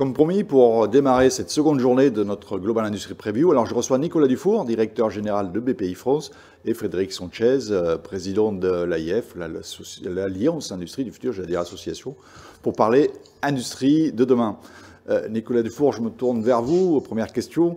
Comme promis, pour démarrer cette seconde journée de notre Global Industry Preview, alors je reçois Nicolas Dufour, directeur général de BPI France, et Frédéric Sanchez, président de l'AIF, l'Alliance Industrie du Futur, j'allais dire association, pour parler industrie de demain. Nicolas Dufour, je me tourne vers vous. Première question.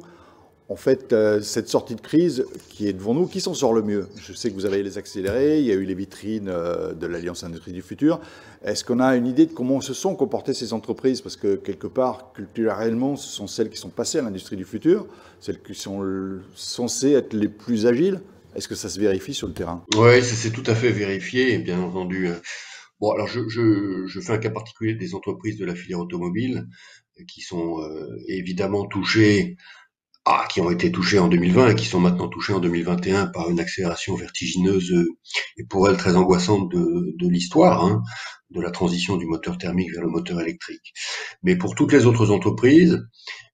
En fait, cette sortie de crise qui est devant nous, qui s'en sort le mieux? Je sais que vous avez les accélérés, il y a eu les vitrines de l'Alliance Industrie du Futur. Est-ce qu'on a une idée de comment se sont comportées ces entreprises? Parce que quelque part, culturellement, ce sont celles qui sont passées à l'industrie du futur, celles qui sont censées être les plus agiles. Est-ce que ça se vérifie sur le terrain? Oui, ça s'est tout à fait vérifié, bien entendu. Bon, alors je fais un cas particulier des entreprises de la filière automobile qui sont évidemment touchées, qui ont été touchées en 2020 et qui sont maintenant touchées en 2021 par une accélération vertigineuse et pour elles très angoissante de l'histoire, hein, de la transition du moteur thermique vers le moteur électrique. Mais pour toutes les autres entreprises,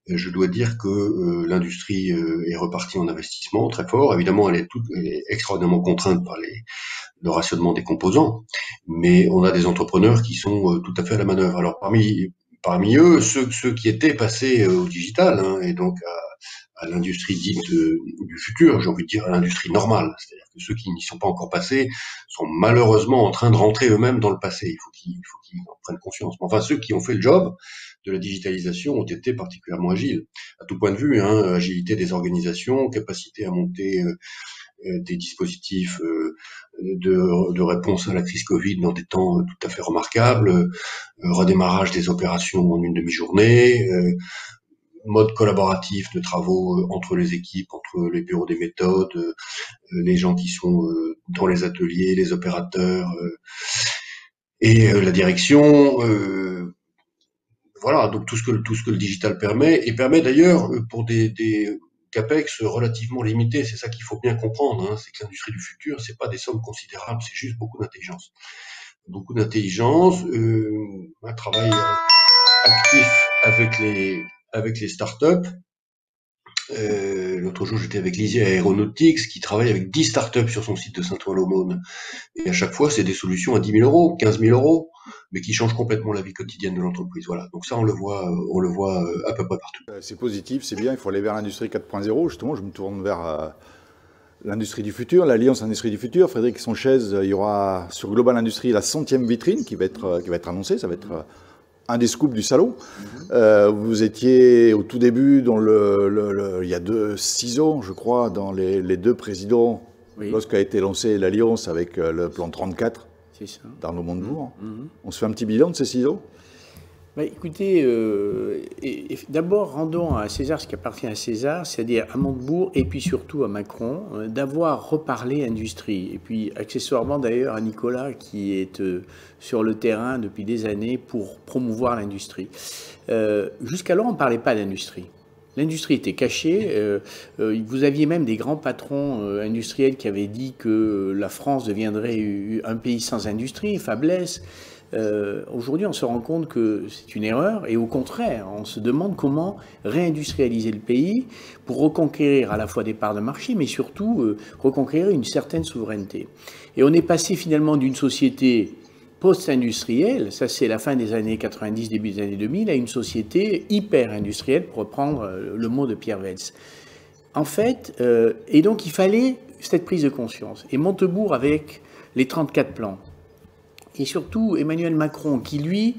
je dois dire que l'industrie est repartie en investissement très fort. Évidemment, elle est extraordinairement contrainte par le rationnement des composants, mais on a des entrepreneurs qui sont tout à fait à la manœuvre. Alors parmi eux, ceux qui étaient passés au digital, hein, et donc à l'industrie dite du futur, j'ai envie de dire à l'industrie normale. C'est-à-dire que ceux qui n'y sont pas encore passés sont malheureusement en train de rentrer eux-mêmes dans le passé. Il faut qu'ils en prennent conscience. Mais enfin, ceux qui ont fait le job de la digitalisation ont été particulièrement agiles, à tout point de vue, hein, agilité des organisations, capacité à monter des dispositifs de réponse à la crise Covid dans des temps tout à fait remarquables, redémarrage des opérations en une demi-journée, mode collaboratif de travaux entre les équipes, entre les bureaux des méthodes, les gens qui sont dans les ateliers, les opérateurs et la direction. Voilà, donc tout ce que le digital permet, et permet d'ailleurs pour des CAPEX relativement limités. C'est ça qu'il faut bien comprendre, hein, c'est que l'industrie du futur, c'est pas des sommes considérables, c'est juste beaucoup d'intelligence. Beaucoup d'intelligence, un travail actif avec les startups. L'autre jour, j'étais avec Lisier Aeronautics, qui travaille avec 10 startups sur son site de Saint-Ouen-l'Aumône. Et à chaque fois, c'est des solutions à 10 000 euros, 15 000 euros, mais qui changent complètement la vie quotidienne de l'entreprise. Voilà. Donc ça, on le voit à peu près partout. C'est positif, c'est bien, il faut aller vers l'industrie 4.0. Justement, je me tourne vers l'industrie du futur, l'Alliance Industrie du Futur. Frédéric Sanchez, il y aura sur Global Industrie la 100e vitrine qui va être annoncée. Ça va être un des scoops du salon. Vous étiez au tout début, il y a 6 ans, je crois, dans les deux présidents, oui, lorsqu'a été lancée l'Alliance avec le plan 34 d'Arnaud Montebourg. On se fait un petit bilan de ces 6 ans? Bah, écoutez, d'abord rendons à César ce qui appartient à César, c'est-à-dire à Montebourg et puis surtout à Macron, d'avoir reparlé industrie. Et puis accessoirement d'ailleurs à Nicolas qui est sur le terrain depuis des années pour promouvoir l'industrie. Jusqu'alors on ne parlait pas d'industrie. L'industrie était cachée. Vous aviez même des grands patrons industriels qui avaient dit que la France deviendrait un pays sans industrie, Fablès. Aujourd'hui, on se rend compte que c'est une erreur et au contraire, on se demande comment réindustrialiser le pays pour reconquérir à la fois des parts de marché, mais surtout reconquérir une certaine souveraineté. Et on est passé finalement d'une société post-industrielle, ça c'est la fin des années 90, début des années 2000, à une société hyper-industrielle, pour reprendre le mot de Pierre Wells. En fait, et donc il fallait cette prise de conscience. Et Montebourg avec les 34 plans. Et surtout Emmanuel Macron qui, lui,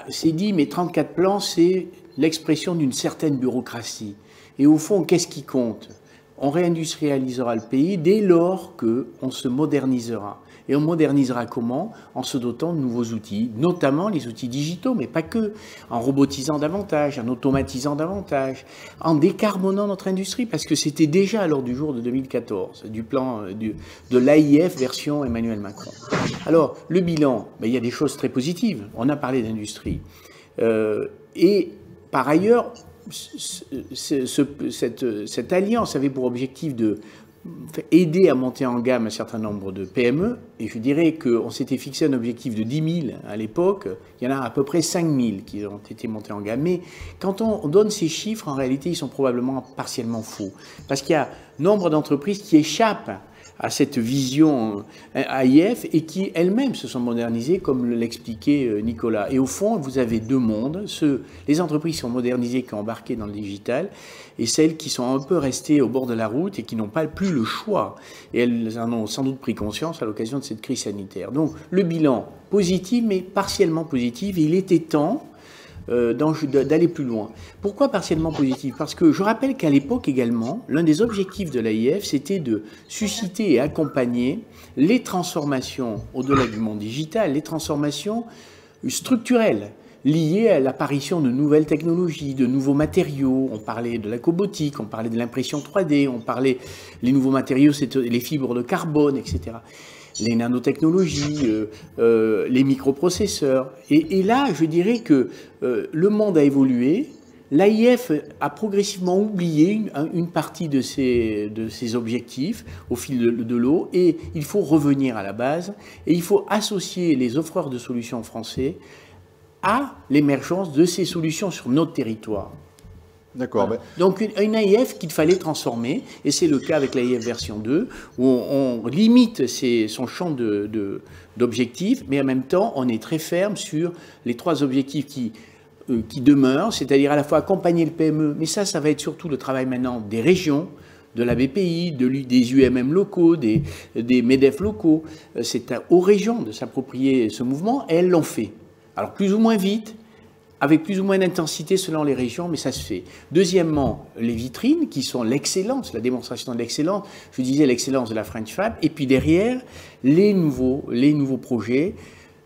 s'est dit « mais 34 plans, c'est l'expression d'une certaine bureaucratie ». Et au fond, qu'est-ce qui compte? On réindustrialisera le pays dès lors qu'on se modernisera. Et on modernisera comment? En se dotant de nouveaux outils, notamment les outils digitaux, mais pas que, en robotisant davantage, en automatisant davantage, en décarbonant notre industrie, parce que c'était déjà à l'ordre du jour de 2014, du plan de l'AIF version Emmanuel Macron. Alors, le bilan, ben, il y a des choses très positives. On a parlé d'industrie. Et par ailleurs, cette alliance avait pour objectif de aider à monter en gamme un certain nombre de PME, et je dirais qu'on s'était fixé un objectif de 10 000 à l'époque, il y en a à peu près 5 000 qui ont été montés en gamme, mais quand on donne ces chiffres, en réalité, ils sont probablement partiellement faux, parce qu'il y a nombre d'entreprises qui échappent à cette vision AIF et qui elles-mêmes se sont modernisées, comme l'expliquait Nicolas. Et au fond, vous avez deux mondes, les entreprises qui sont modernisées, qui ont embarqué dans le digital, et celles qui sont un peu restées au bord de la route et qui n'ont pas plus le choix. Et elles en ont sans doute pris conscience à l'occasion de cette crise sanitaire. Donc le bilan positif, mais partiellement positif, et il était temps d'aller plus loin. Pourquoi partiellement positif? Parce que je rappelle qu'à l'époque également, l'un des objectifs de l'AIF, c'était de susciter et accompagner les transformations au-delà du monde digital, les transformations structurelles liées à l'apparition de nouvelles technologies, de nouveaux matériaux. On parlait de la cobotique, on parlait de l'impression 3D, on parlait les nouveaux matériaux, c'est les fibres de carbone, etc. Les nanotechnologies, les microprocesseurs. Et là, je dirais que le monde a évolué. L'AIF a progressivement oublié une partie de ses objectifs au fil de l'eau, et il faut revenir à la base, et il faut associer les offreurs de solutions français à l'émergence de ces solutions sur notre territoire. D'accord. Voilà. Donc une AIF qu'il fallait transformer, et c'est le cas avec l'AIF version 2, où on limite son champ d'objectifs, mais en même temps on est très ferme sur les trois objectifs qui demeurent, c'est-à-dire à la fois accompagner le PME, mais ça va être surtout le travail maintenant des régions, de la BPI, des UMM locaux, des MEDEF locaux. C'est aux régions de s'approprier ce mouvement, et elles l'ont fait. Alors plus ou moins vite, avec plus ou moins d'intensité selon les régions, mais ça se fait. Deuxièmement, les vitrines, qui sont l'excellence, la démonstration de l'excellence, je disais l'excellence de la French Fab, et puis derrière, les nouveaux projets,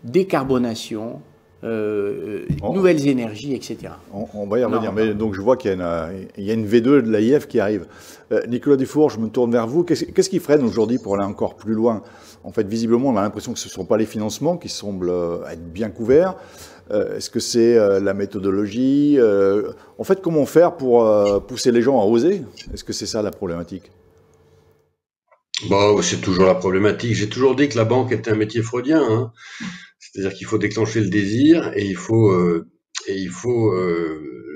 décarbonation, nouvelles énergies, etc. On va y revenir, mais donc je vois qu'il y a une V2 de l'AIF qui arrive. Nicolas Dufour, je me tourne vers vous. Qu'est-ce qui freine aujourd'hui pour aller encore plus loin? En fait, visiblement, on a l'impression que ce ne sont pas les financements qui semblent être bien couverts. Est-ce que c'est la méthodologie? En fait, comment faire pour pousser les gens à oser? Est-ce que c'est ça la problématique? Bon, c'est toujours la problématique. J'ai toujours dit que la banque était un métier freudien, hein. C'est-à-dire qu'il faut déclencher le désir et il faut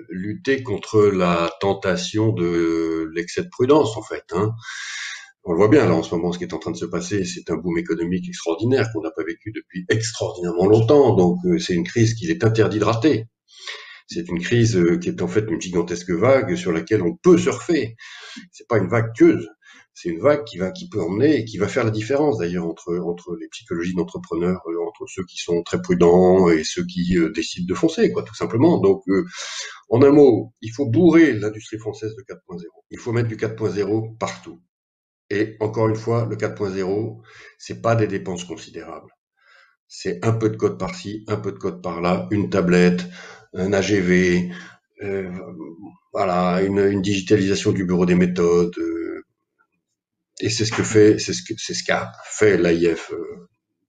lutter contre la tentation de l'excès de prudence, en fait, hein. On le voit bien là en ce moment, ce qui est en train de se passer, c'est un boom économique extraordinaire qu'on n'a pas vécu depuis extraordinairement longtemps. Donc c'est une crise qu'il est interdit de rater. C'est une crise qui est en fait une gigantesque vague sur laquelle on peut surfer. C'est pas une vague queuse. C'est une vague qui peut emmener et qui va faire la différence d'ailleurs entre les psychologies d'entrepreneurs, entre ceux qui sont très prudents et ceux qui décident de foncer, quoi, tout simplement. Donc, en un mot, il faut bourrer l'industrie française de 4.0. Il faut mettre du 4.0 partout. Et encore une fois, le 4.0, c'est pas des dépenses considérables. C'est un peu de code par-ci, un peu de code par-là, une tablette, un AGV, voilà, une digitalisation du bureau des méthodes. Et c'est ce qu'a fait l'AIF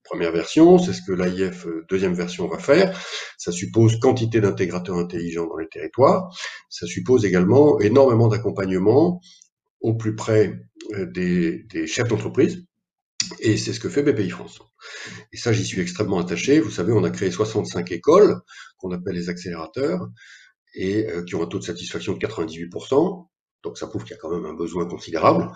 première version, c'est ce que l'AIF deuxième version va faire. Ça suppose quantité d'intégrateurs intelligents dans les territoires. Ça suppose également énormément d'accompagnement au plus près des chefs d'entreprise, et c'est ce que fait BPI France. Et ça, j'y suis extrêmement attaché. Vous savez, on a créé 65 écoles, qu'on appelle les accélérateurs, et qui ont un taux de satisfaction de 98%, donc ça prouve qu'il y a quand même un besoin considérable,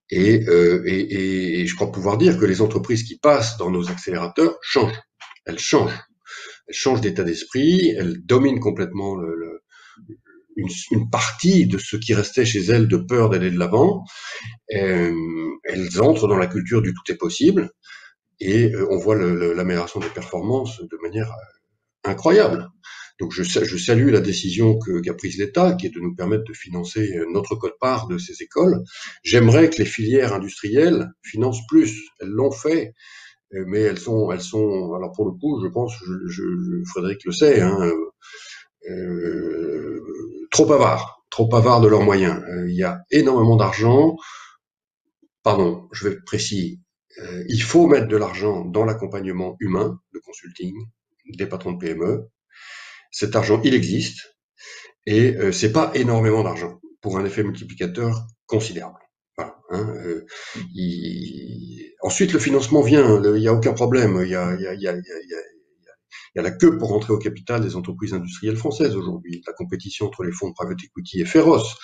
et je crois pouvoir dire que les entreprises qui passent dans nos accélérateurs changent. Elles changent d'état d'esprit, elles dominent complètement une partie de ce qui restait chez elles de peur d'aller de l'avant. Elles entrent dans la culture du tout est possible, et on voit l'amélioration des performances de manière incroyable. Donc je salue la décision qu'a prise l'État, qui est de nous permettre de financer notre quote-part de ces écoles. J'aimerais que les filières industrielles financent plus. Elles l'ont fait, mais elles sont. Alors pour le coup, je pense, Frédéric le sait, hein, trop avares de leurs moyens. Il y a énormément d'argent. Pardon, je vais être précis. Il faut mettre de l'argent dans l'accompagnement humain, le consulting, des patrons de PME. Cet argent, il existe, et c'est pas énormément d'argent pour un effet multiplicateur considérable. Voilà, hein, Ensuite, le financement vient, il n'y a aucun problème. Il y a la queue pour rentrer au capital des entreprises industrielles françaises aujourd'hui. La compétition entre les fonds de private equity est féroce.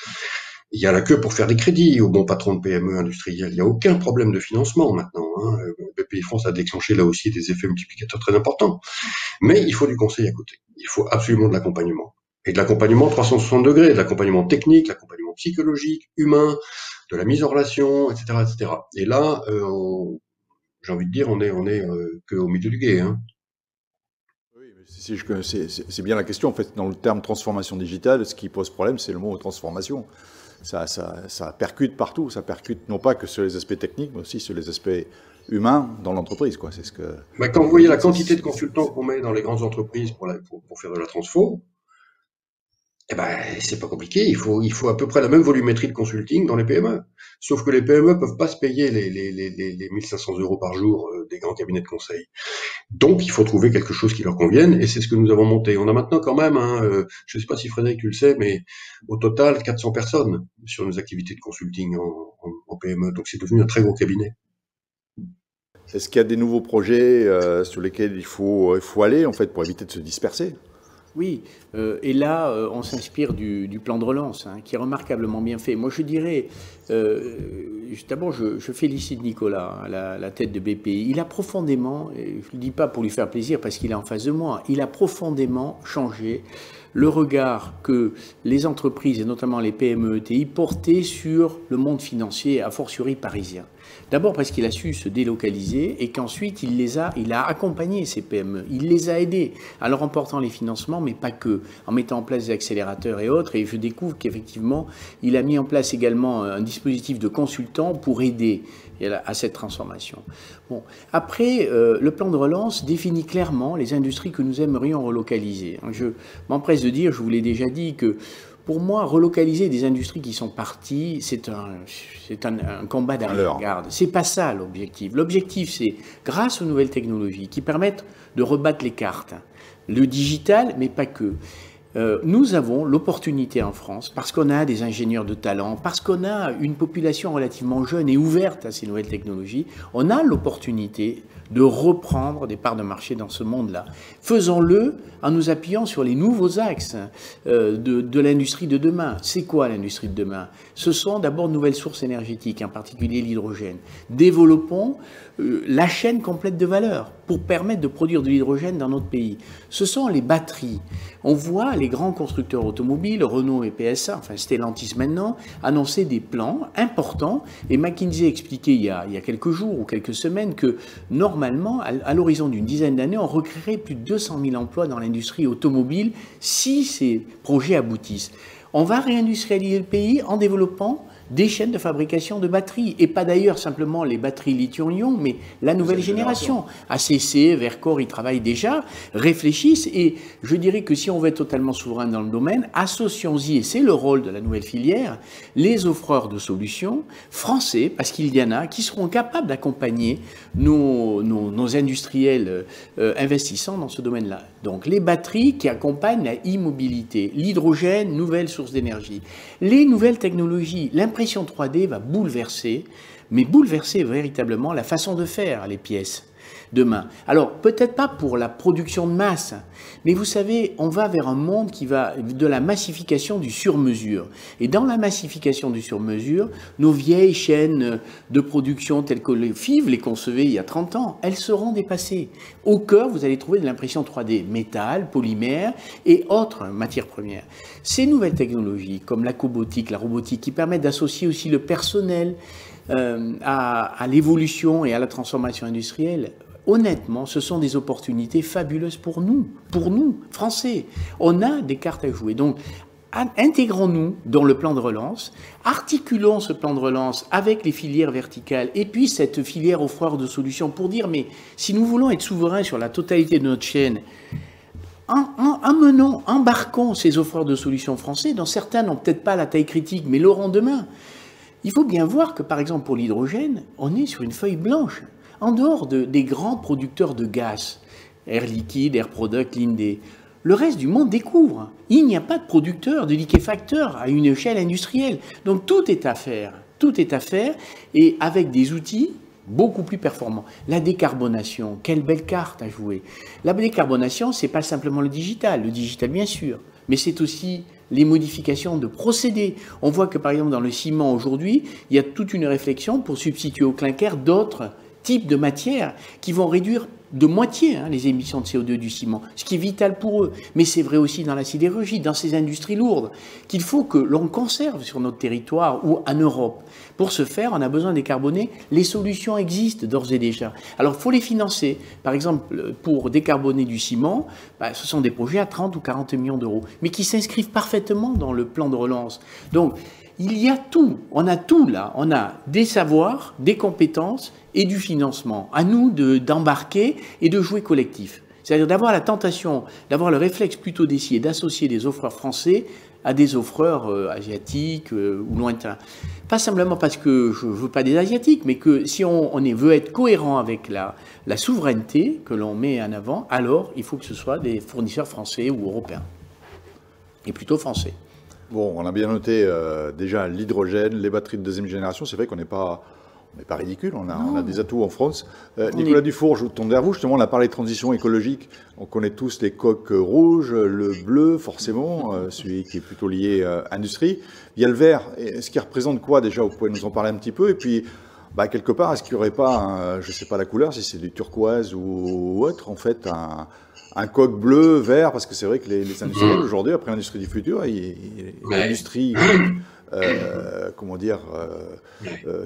Il y a la queue pour faire des crédits aux bons patrons de PME industriels. Il n'y a aucun problème de financement maintenant. Hein. BPI France a déclenché là aussi des effets multiplicateurs très importants. Mais il faut du conseil à côté. Il faut absolument de l'accompagnement. Et de l'accompagnement 360 degrés, de l'accompagnement technique, l'accompagnement psychologique, humain, de la mise en relation, etc., etc. Et là, j'ai envie de dire, on est que au milieu du gué. Hein. Oui, c'est bien la question. En fait, dans le terme transformation digitale, ce qui pose problème, c'est le mot transformation. Ça percute partout. Ça percute non pas que sur les aspects techniques, mais aussi sur les aspects humains dans l'entreprise. C'est ce que. Mais quand vous voyez la quantité de consultants qu'on met dans les grandes entreprises pour faire de la transfo, eh ben, c'est pas compliqué. Il faut à peu près la même volumétrie de consulting dans les PME. Sauf que les PME peuvent pas se payer les 1500 € par jour des grands cabinets de conseil. Donc, il faut trouver quelque chose qui leur convienne, et c'est ce que nous avons monté. On a maintenant quand même, je ne sais pas si Frédéric tu le sais, mais au total 400 personnes sur nos activités de consulting en PME. Donc, c'est devenu un très gros cabinet. Est-ce qu'il y a des nouveaux projets sur lesquels il faut aller, en fait, pour éviter de se disperser ? Oui, et là, on s'inspire du plan de relance, hein, qui est remarquablement bien fait. Moi, je dirais, d'abord, je félicite Nicolas, à la tête de BPI. Il a profondément, et je ne le dis pas pour lui faire plaisir parce qu'il est en face de moi, il a profondément changé le regard que les entreprises, et notamment les PME ETI, portaient sur le monde financier, a fortiori parisien. D'abord parce qu'il a su se délocaliser et qu'ensuite il a accompagné ces PME, il les a aidés en leur emportant les financements, mais pas que, en mettant en place des accélérateurs et autres. Et je découvre qu'effectivement, il a mis en place également un dispositif de consultants pour aider à cette transformation. Bon. Après, le plan de relance définit clairement les industries que nous aimerions relocaliser. Je m'empresse de dire, je vous l'ai déjà dit, que pour moi, relocaliser des industries qui sont parties, c'est un combat d'arrière-garde. C'est pas ça l'objectif. L'objectif, c'est, grâce aux nouvelles technologies qui permettent de rebattre les cartes, le digital, mais pas que. Nous avons l'opportunité en France, parce qu'on a des ingénieurs de talent, parce qu'on a une population relativement jeune et ouverte à ces nouvelles technologies, on a l'opportunité de reprendre des parts de marché dans ce monde-là. Faisons-le en nous appuyant sur les nouveaux axes de l'industrie de demain. C'est quoi l'industrie de demain? Ce sont d'abord de nouvelles sources énergétiques, en particulier l'hydrogène. Développons la chaîne complète de valeur pour permettre de produire de l'hydrogène dans notre pays. Ce sont les batteries. On voit les grands constructeurs automobiles, Renault et PSA, enfin Stellantis maintenant, annoncer des plans importants. Et McKinsey expliquait il y a quelques jours ou quelques semaines que normalement, à l'horizon d'une dizaine d'années, on recréerait plus de 200 000 emplois dans l'industrie automobile si ces projets aboutissent. On va réindustrialiser le pays en développant des chaînes de fabrication de batteries, et pas d'ailleurs simplement les batteries lithium-ion, mais la nouvelle génération. ACC, Vercor, ils travaillent déjà, réfléchissent, et je dirais que si on veut être totalement souverain dans le domaine, associons-y, et c'est le rôle de la nouvelle filière, les offreurs de solutions français, parce qu'il y en a, qui seront capables d'accompagner nos industriels investissants dans ce domaine-là. Donc les batteries qui accompagnent la e-mobilité, l'hydrogène, nouvelles sources d'énergie, les nouvelles technologies, l'impression 3D va bouleverser, mais bouleverser véritablement la façon de faire les pièces demain. Alors, peut-être pas pour la production de masse, mais vous savez, on va vers un monde qui va de la massification du sur-mesure. Et dans la massification du sur-mesure, nos vieilles chaînes de production telles que les FIV les concevaient il y a 30 ans, elles seront dépassées. Au cœur, vous allez trouver de l'impression 3D, métal, polymère et autres matières premières. Ces nouvelles technologies, comme la cobotique, la robotique, qui permettent d'associer aussi le personnel à l'évolution et à la transformation industrielle, honnêtement, ce sont des opportunités fabuleuses pour nous, Français. On a des cartes à jouer. Donc, intégrons-nous dans le plan de relance, articulons ce plan de relance avec les filières verticales et puis cette filière offreur de solutions pour dire, mais si nous voulons être souverains sur la totalité de notre chaîne, embarquons ces offreurs de solutions français, dont certains n'ont peut-être pas la taille critique, mais l'auront demain. Il faut bien voir que, par exemple, pour l'hydrogène, on est sur une feuille blanche. En dehors des grands producteurs de gaz, Air Liquide, Air Product, Linde, le reste du monde découvre. Il n'y a pas de producteur, de liquéfacteur à une échelle industrielle. Donc tout est à faire. Tout est à faire et avec des outils beaucoup plus performants. La décarbonation, quelle belle carte à jouer. La décarbonation, c'est pas simplement le digital bien sûr, mais c'est aussi les modifications de procédés. On voit que par exemple dans le ciment aujourd'hui, il y a toute une réflexion pour substituer au clinker d'autres types de matières qui vont réduire de moitié les émissions de CO2 du ciment, ce qui est vital pour eux. Mais c'est vrai aussi dans la sidérurgie, dans ces industries lourdes, qu'il faut que l'on conserve sur notre territoire ou en Europe. Pour ce faire, on a besoin de décarboner. Les solutions existent d'ores et déjà. Alors, il faut les financer. Par exemple, pour décarboner du ciment, ce sont des projets à 30 ou 40 millions d'euros, mais qui s'inscrivent parfaitement dans le plan de relance. Donc, il y a tout. On a tout là. On a des savoirs, des compétences et du financement. À nous d'embarquer et de jouer collectif. C'est-à-dire d'avoir la tentation, d'avoir le réflexe plutôt d'essayer d'associer des offreurs français à des offreurs asiatiques ou lointains. Pas simplement parce que je ne veux pas des asiatiques, mais que si on veut être cohérent avec la souveraineté que l'on met en avant, alors il faut que ce soit des fournisseurs français ou européens. Et plutôt français. Bon, on a bien noté déjà l'hydrogène, les batteries de deuxième génération. C'est vrai qu'on n'est pas ridicule, on a des atouts en France. Nicolas Dufour, je tourne vers vous. Justement, on a parlé de transition écologique. On connaît tous les coques rouges, le bleu, forcément, celui qui est plutôt lié à l'industrie. Il y a le vert. Ce qui représente quoi déjà? Vous pouvez nous en parler un petit peu. Et puis, quelque part, est-ce qu'il n'y aurait pas, je ne sais pas la couleur, si c'est du turquoise ou autre, en fait, un coq bleu, vert, parce que c'est vrai que les industriels aujourd'hui, après l'industrie du futur, l'industrie,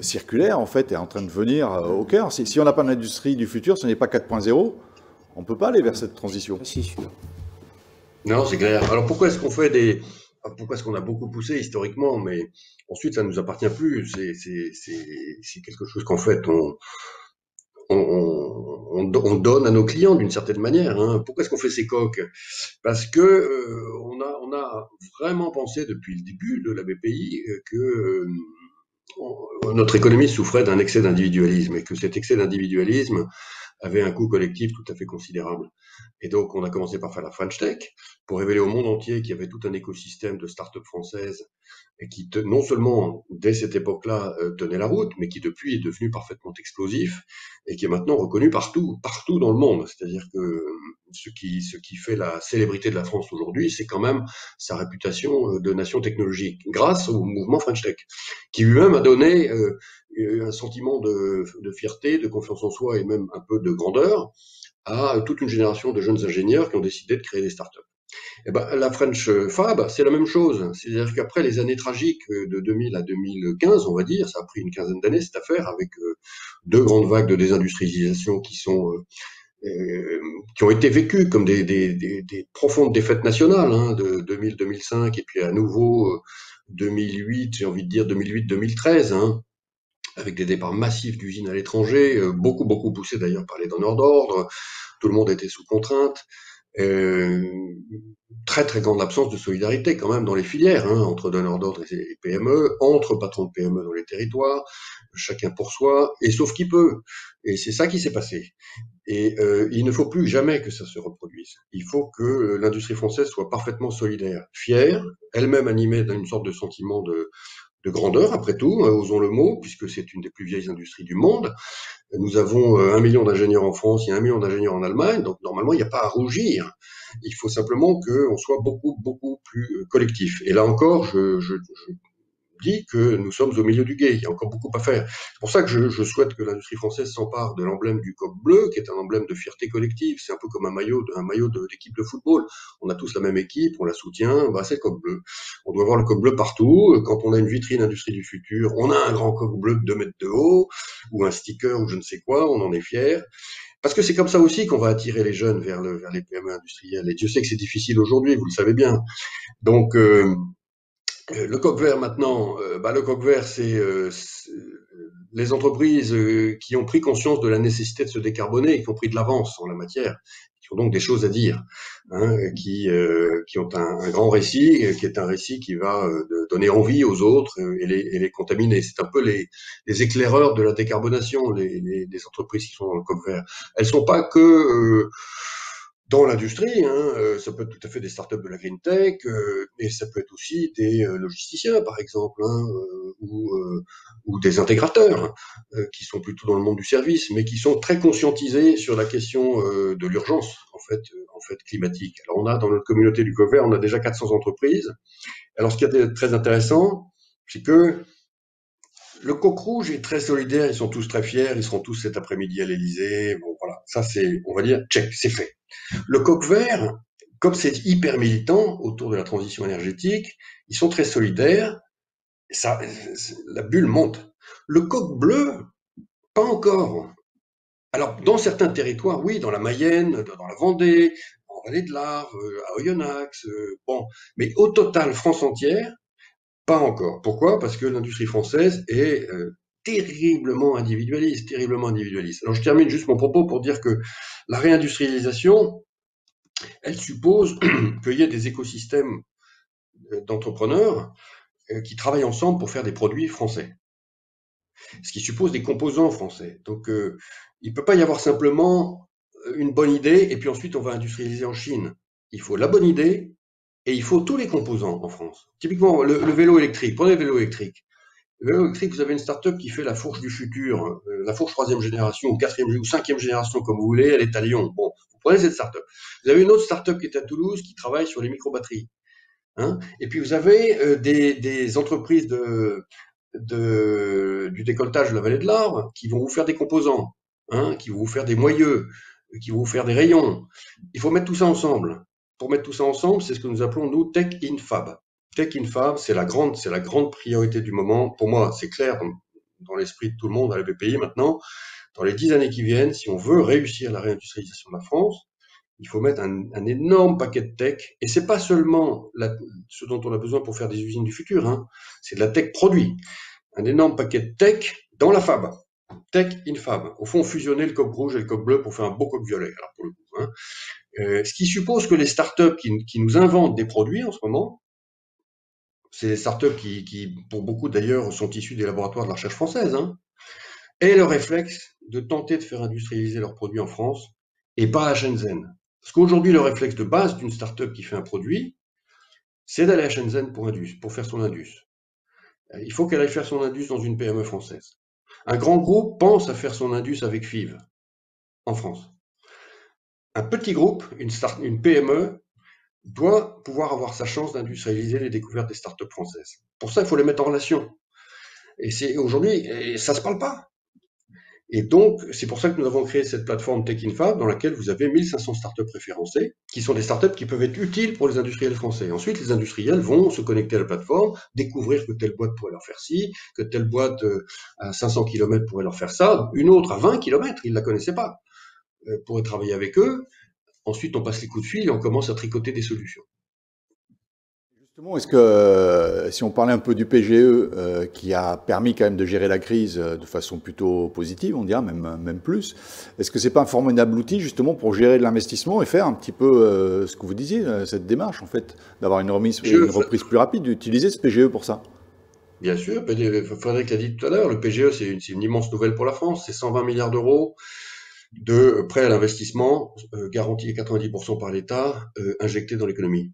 circulaire, en fait, est en train de venir au cœur. Si on n'a pas d'industrie du futur, ce n'est pas 4.0, on ne peut pas aller vers cette transition. C'est sûr. Non, c'est clair. Alors pourquoi est-ce qu'on a beaucoup poussé historiquement, mais ensuite ça ne nous appartient plus. C'est quelque chose qu'en fait on donne à nos clients d'une certaine manière. Pourquoi est-ce qu'on fait ces coques? Parce que on a vraiment pensé depuis le début de la BPI que notre économie souffrait d'un excès d'individualisme et que cet excès d'individualisme avait un coût collectif tout à fait considérable. Et donc, on a commencé par faire la French Tech pour révéler au monde entier qu'il y avait tout un écosystème de start-up françaises et qui, non seulement, dès cette époque-là, tenait la route, mais qui, depuis, est devenu parfaitement explosif et qui est maintenant reconnu partout dans le monde. C'est-à-dire que ce qui fait la célébrité de la France aujourd'hui, c'est quand même sa réputation de nation technologique, grâce au mouvement French Tech, qui lui-même a donné un sentiment de fierté, de confiance en soi et même un peu de grandeur à toute une génération de jeunes ingénieurs qui ont décidé de créer des startups. Et la French Fab, c'est la même chose. C'est-à-dire qu'après les années tragiques de 2000 à 2015, on va dire, ça a pris une quinzaine d'années cette affaire, avec deux grandes vagues de désindustrialisation qui ont été vécues comme des profondes défaites nationales, de 2000-2005 et puis à nouveau 2008, j'ai envie de dire 2008-2013, avec des départs massifs d'usines à l'étranger, beaucoup poussés d'ailleurs par les donneurs d'ordre. Tout le monde était sous contrainte. Très grande absence de solidarité quand même dans les filières, entre donneurs d'ordre et PME, entre patrons de PME dans les territoires, chacun pour soi, et sauf qui peut. Et c'est ça qui s'est passé. Et il ne faut plus jamais que ça se reproduise. Il faut que l'industrie française soit parfaitement solidaire, fière, elle-même animée d'une sorte de sentiment de grandeur, après tout, osons le mot, puisque c'est une des plus vieilles industries du monde. Nous avons 1 million d'ingénieurs en France, il y a 1 million d'ingénieurs en Allemagne, donc normalement, il n'y a pas à rougir. Il faut simplement qu'on soit beaucoup plus collectif. Et là encore, je dit que nous sommes au milieu du gué, il y a encore beaucoup à faire. C'est pour ça que je souhaite que l'industrie française s'empare de l'emblème du coq bleu, qui est un emblème de fierté collective. C'est un peu comme un maillot d'équipe de football. On a tous la même équipe, on la soutient, c'est le coq bleu. On doit avoir le coq bleu partout. Quand on a une vitrine industrie du futur, on a un grand coq bleu de 2 mètres de haut, ou un sticker, ou je ne sais quoi, on en est fier. Parce que c'est comme ça aussi qu'on va attirer les jeunes vers les PME industrielles. Et Dieu sait que c'est difficile aujourd'hui, vous le savez bien. Donc, le coq vert maintenant, le coq vert, c'est les entreprises qui ont pris conscience de la nécessité de se décarboner et qui ont pris de l'avance en la matière, qui ont donc des choses à dire, qui ont un grand récit, qui est un récit qui va donner envie aux autres et les contaminer. C'est un peu les éclaireurs de la décarbonation, les entreprises qui sont dans le coq vert. Elles sont pas que dans l'industrie, ça peut être tout à fait des startups de la green tech, et ça peut être aussi des logisticiens, par exemple, ou des intégrateurs, qui sont plutôt dans le monde du service, mais qui sont très conscientisés sur la question de l'urgence, en en fait climatique. Alors on a dans notre communauté du Coq Vert, on a déjà 400 entreprises. Alors ce qui est très intéressant, c'est que le Coq Rouge est très solidaire, ils sont tous très fiers, ils seront tous cet après-midi à l'Élysée. Bon voilà, ça c'est, on va dire, check, c'est fait. Le Coq Vert, comme c'est hyper militant autour de la transition énergétique, ils sont très solidaires. Ça, la bulle monte. Le Coq Bleu, pas encore. Alors, dans certains territoires, oui, dans la Mayenne, dans la Vendée, en Vallée de l'Arve, à Oyonnax, bon. Mais au total, France entière, pas encore. Pourquoi? Parce que l'industrie française est terriblement individualiste, terriblement individualiste. Alors, je termine juste mon propos pour dire que la réindustrialisation, elle suppose qu'il y ait des écosystèmes d'entrepreneurs qui travaillent ensemble pour faire des produits français. Ce qui suppose des composants français. Donc, il ne peut pas y avoir simplement une bonne idée et puis ensuite on va industrialiser en Chine. Il faut la bonne idée et il faut tous les composants en France. Typiquement, le vélo électrique. Prenez le vélo électrique. Le vélo électrique, vous avez une start-up qui fait la fourche du futur, la fourche 3e génération, ou 4e ou 5e génération, comme vous voulez, elle est à Lyon. Bon, vous prenez cette start-up. Vous avez une autre start-up qui est à Toulouse qui travaille sur les micro-batteries. Hein, et puis vous avez des entreprises du décolletage de la vallée de l'Arve qui vont vous faire des composants, hein, qui vont vous faire des moyeux, qui vont vous faire des rayons. Il faut mettre tout ça ensemble. Pour mettre tout ça ensemble, c'est ce que nous appelons, nous, Tech in Fab. Tech in Fab, c'est la grande priorité du moment. Pour moi, c'est clair dans l'esprit de tout le monde à la BPI maintenant. Dans les 10 années qui viennent, si on veut réussir la réindustrialisation de la France, il faut mettre un énorme paquet de tech. Et c'est pas seulement ce dont on a besoin pour faire des usines du futur, hein. C'est de la tech produit. Un énorme paquet de tech dans la fab. Tech in fab. Au fond, fusionner le coq rouge et le coq bleu pour faire un beau coq violet, alors pour le coup, hein. Ce qui suppose que les startups qui nous inventent des produits en ce moment, c'est des startups qui, pour beaucoup d'ailleurs, sont issus des laboratoires de la recherche française, hein, aient le réflexe de tenter de faire industrialiser leurs produits en France et pas à Shenzhen. Parce qu'aujourd'hui, le réflexe de base d'une startup qui fait un produit, c'est d'aller à Shenzhen pour faire son indus. Il faut qu'elle aille faire son indus dans une PME française. Un grand groupe pense à faire son indus avec FIV en France. Un petit groupe, une PME, doit pouvoir avoir sa chance d'industrialiser les découvertes des startups françaises. Pour ça, il faut les mettre en relation. Et aujourd'hui, ça se parle pas. Et donc, c'est pour ça que nous avons créé cette plateforme Tech in Fab dans laquelle vous avez 1500 startups référencées, qui sont des startups qui peuvent être utiles pour les industriels français. Ensuite, les industriels vont se connecter à la plateforme, découvrir que telle boîte pourrait leur faire ci, que telle boîte à 500 km pourrait leur faire ça, une autre à 20 km, ils ne la connaissaient pas, pourrait travailler avec eux. Ensuite, on passe les coups de fil et on commence à tricoter des solutions. Justement, est-ce que si on parlait un peu du PGE qui a permis quand même de gérer la crise de façon plutôt positive, on dirait même plus, est-ce que c'est pas un formidable outil justement pour gérer de l'investissement et faire un petit peu ce que vous disiez, cette démarche en fait, d'avoir une reprise plus rapide, d'utiliser ce PGE pour ça? Bien sûr, Frédéric l'a dit tout à l'heure, le PGE c'est une immense nouvelle pour la France, c'est 120 milliards d'euros de prêts à l'investissement, garantis à 90% par l'État, injectés dans l'économie.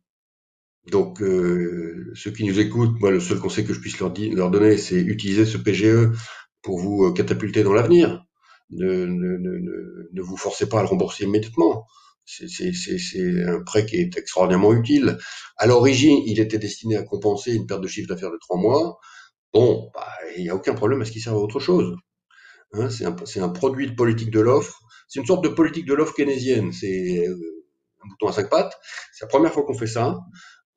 Donc, ceux qui nous écoutent, moi, le seul conseil que je puisse leur donner, c'est utiliser ce PGE pour vous catapulter dans l'avenir. Ne vous forcez pas à le rembourser immédiatement. C'est un prêt qui est extraordinairement utile. À l'origine, il était destiné à compenser une perte de chiffre d'affaires de 3 mois. Bon, bah, il n'y a aucun problème à ce qu'il serve à autre chose. Hein, c'est un produit de politique de l'offre. C'est une sorte de politique de l'offre keynésienne. C'est un bouton à 5 pattes. C'est la première fois qu'on fait ça.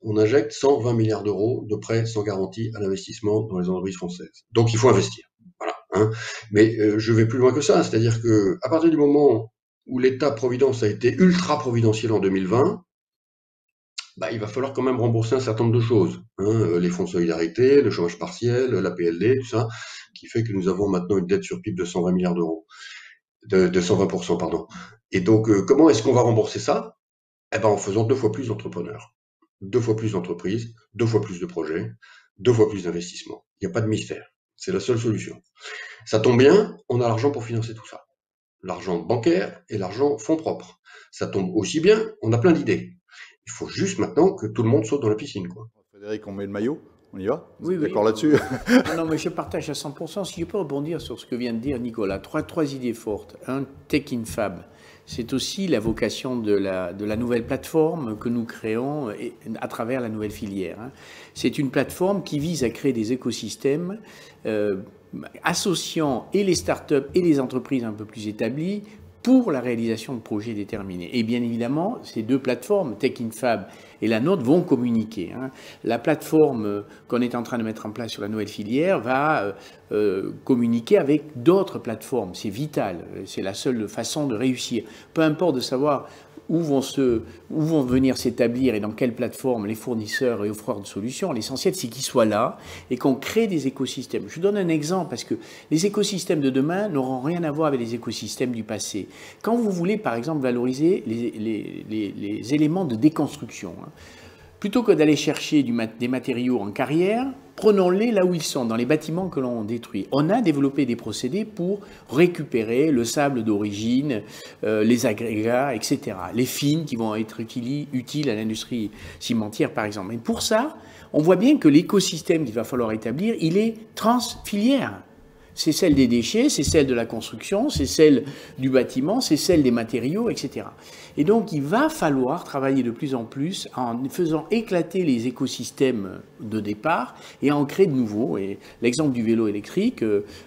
On injecte 120 milliards d'euros de prêts sans garantie à l'investissement dans les entreprises françaises. Donc il faut investir. Voilà. Hein. Mais je vais plus loin que ça. C'est-à-dire que à partir du moment où l'État-providence a été ultra providentiel en 2020, bah, il va falloir quand même rembourser un certain nombre de choses. Hein, les fonds de solidarité, le chômage partiel, la PLD, tout ça, qui fait que nous avons maintenant une dette sur PIB de 120 milliards d'euros. De 120%, pardon. Et donc, comment est-ce qu'on va rembourser ça? Eh ben, en faisant 2 fois plus d'entrepreneurs, 2 fois plus d'entreprises, 2 fois plus de projets, 2 fois plus d'investissements. Il n'y a pas de mystère. C'est la seule solution. Ça tombe bien, on a l'argent pour financer tout ça. L'argent bancaire et l'argent fonds propres. Ça tombe aussi bien, on a plein d'idées. Il faut juste maintenant que tout le monde saute dans la piscine, quoi. Frédéric, on met le maillot? On y va? Oui, d'accord là-dessus? Non, mais je partage à 100%. Si je peux rebondir sur ce que vient de dire Nicolas, trois idées fortes. Un, Tech in Fab. c'est aussi la vocation de la nouvelle plateforme que nous créons à travers la nouvelle filière. C'est une plateforme qui vise à créer des écosystèmes associant et les startups et les entreprises un peu plus établies pour la réalisation de projets déterminés. Et bien évidemment, ces deux plateformes, TechInFab et la nôtre, vont communiquer. La plateforme qu'on est en train de mettre en place sur la nouvelle filière va communiquer avec d'autres plateformes. C'est vital, c'est la seule façon de réussir. Peu importe de savoir où vont venir s'établir et dans quelle plateforme les fournisseurs et offreurs de solutions. L'essentiel, c'est qu'ils soient là et qu'on crée des écosystèmes. Je vous donne un exemple parce que les écosystèmes de demain n'auront rien à voir avec les écosystèmes du passé. Quand vous voulez, par exemple, valoriser les éléments de déconstruction, plutôt que d'aller chercher des matériaux en carrière, prenons-les là où ils sont, dans les bâtiments que l'on détruit. On a développé des procédés pour récupérer le sable d'origine, les agrégats, etc. Les fines qui vont être utiles à l'industrie cimentière, par exemple. Et pour ça, on voit bien que l'écosystème qu'il va falloir établir, il est transfilière. C'est celle des déchets, c'est celle de la construction, c'est celle du bâtiment, c'est celle des matériaux, etc. Et donc, il va falloir travailler de plus en plus en faisant éclater les écosystèmes de départ et en créer de nouveaux. Et l'exemple du vélo électrique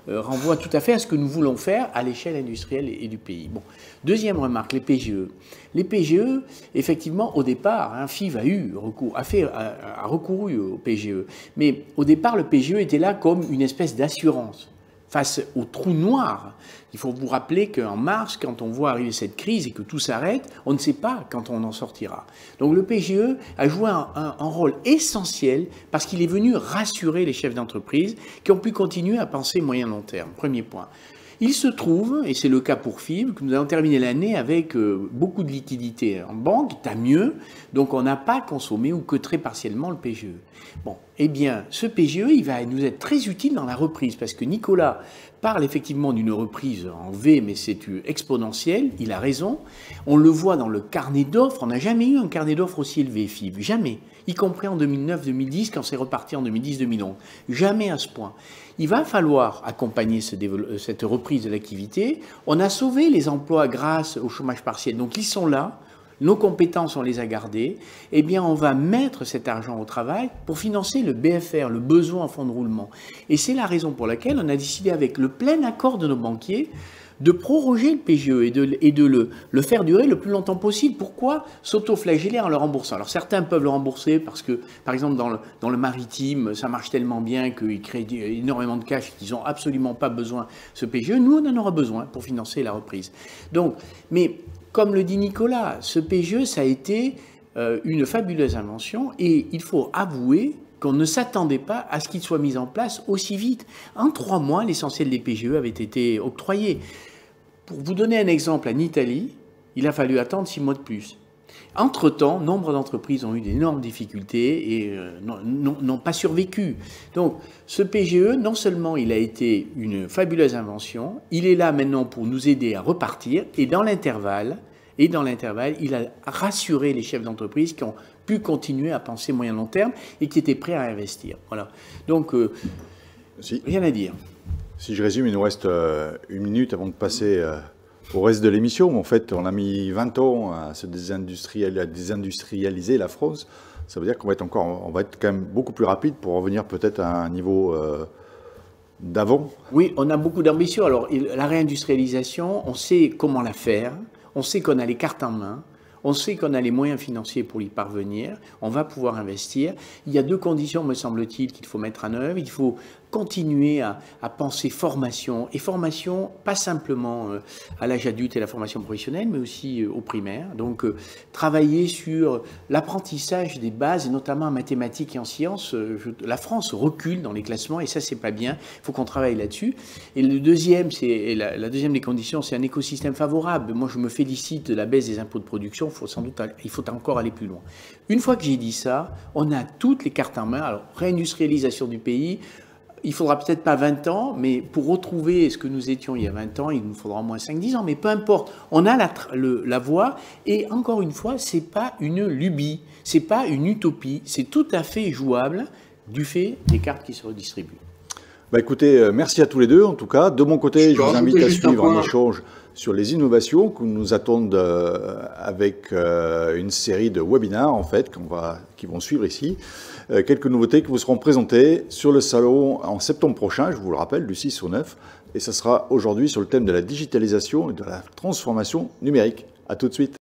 renvoie tout à fait à ce que nous voulons faire à l'échelle industrielle et du pays. Bon. Deuxième remarque, les PGE. Les PGE, effectivement, au départ, FIV a recouru au PGE. Mais au départ, le PGE était là comme une espèce d'assurance face au trou noir. Il faut vous rappeler qu'en mars, quand on voit arriver cette crise et que tout s'arrête, on ne sait pas quand on en sortira. Donc le PGE a joué un rôle essentiel parce qu'il est venu rassurer les chefs d'entreprise qui ont pu continuer à penser moyen-long terme. Premier point. Il se trouve, et c'est le cas pour FIV, que nous allons terminer l'année avec beaucoup de liquidités en banque, tant mieux, donc on n'a pas consommé ou que très partiellement le PGE. Bon, eh bien, ce PGE, il va nous être très utile dans la reprise, parce que Nicolas parle effectivement d'une reprise en V, mais c'est exponentiel, il a raison. On le voit dans le carnet d'offres, on n'a jamais eu un carnet d'offres aussi élevé, FIV, jamais, y compris en 2009-2010, quand c'est reparti en 2010-2011, jamais à ce point. Il va falloir accompagner cette reprise de l'activité. On a sauvé les emplois grâce au chômage partiel, donc ils sont là. Nos compétences, on les a gardées. Eh bien, on va mettre cet argent au travail pour financer le BFR, le besoin en fonds de roulement. Et c'est la raison pour laquelle on a décidé, avec le plein accord de nos banquiers, de proroger le PGE et de le faire durer le plus longtemps possible. Pourquoi s'auto-flageller en le remboursant? Alors certains peuvent le rembourser parce que, par exemple, dans le maritime, ça marche tellement bien qu'ils créent énormément de cash, qu'ils n'ont absolument pas besoin de ce PGE. Nous, on en aura besoin pour financer la reprise. Donc, mais comme le dit Nicolas, ce PGE, ça a été une fabuleuse invention et il faut avouer qu'on ne s'attendait pas à ce qu'il soit mis en place aussi vite. En 3 mois, l'essentiel des PGE avait été octroyé. Pour vous donner un exemple, en Italie, il a fallu attendre 6 mois de plus. Entre-temps, nombre d'entreprises ont eu d'énormes difficultés et n'ont pas survécu. Donc, ce PGE, non seulement il a été une fabuleuse invention, il est là maintenant pour nous aider à repartir et dans l'intervalle, il a rassuré les chefs d'entreprise qui ont pu continuer à penser moyen-long terme et qui étaient prêts à investir. Voilà. Donc, rien à dire. Si je résume, il nous reste 1 minute avant de passer au reste de l'émission. En fait, on a mis 20 ans à désindustrialiser la France. Ça veut dire qu'on va être quand même beaucoup plus rapide pour revenir peut-être à un niveau d'avant. Oui, on a beaucoup d'ambition. Alors, la réindustrialisation, on sait comment la faire. On sait qu'on a les cartes en main. On sait qu'on a les moyens financiers pour y parvenir. On va pouvoir investir. Il y a 2 conditions, me semble-t-il, qu'il faut mettre en œuvre. Il faut continuer à penser formation. Et formation, pas simplement à l'âge adulte et la formation professionnelle, mais aussi au primaire. Donc, travailler sur l'apprentissage des bases, et notamment en mathématiques et en sciences. La France recule dans les classements, et ça, c'est pas bien. Il faut qu'on travaille là-dessus. Et le deuxième, la deuxième des conditions, c'est un écosystème favorable. Moi, je me félicite de la baisse des impôts de production. Il faut encore aller plus loin. Une fois que j'ai dit ça, on a toutes les cartes en main. Alors, réindustrialisation du pays, il faudra peut-être pas 20 ans, mais pour retrouver ce que nous étions il y a 20 ans, il nous faudra au moins 5-10 ans. Mais peu importe, on a la voie. Et encore une fois, c'est pas une lubie, c'est pas une utopie, c'est tout à fait jouable du fait des cartes qui se redistribuent. Bah écoutez, merci à tous les deux en tout cas. De mon côté, je vous invite à suivre un échange sur les innovations que nous attendent avec une série de webinaires en fait qui vont suivre ici. Quelques nouveautés qui vous seront présentées sur le salon en septembre prochain, je vous le rappelle, du 6 au 9. Et ça sera aujourd'hui sur le thème de la digitalisation et de la transformation numérique. À tout de suite.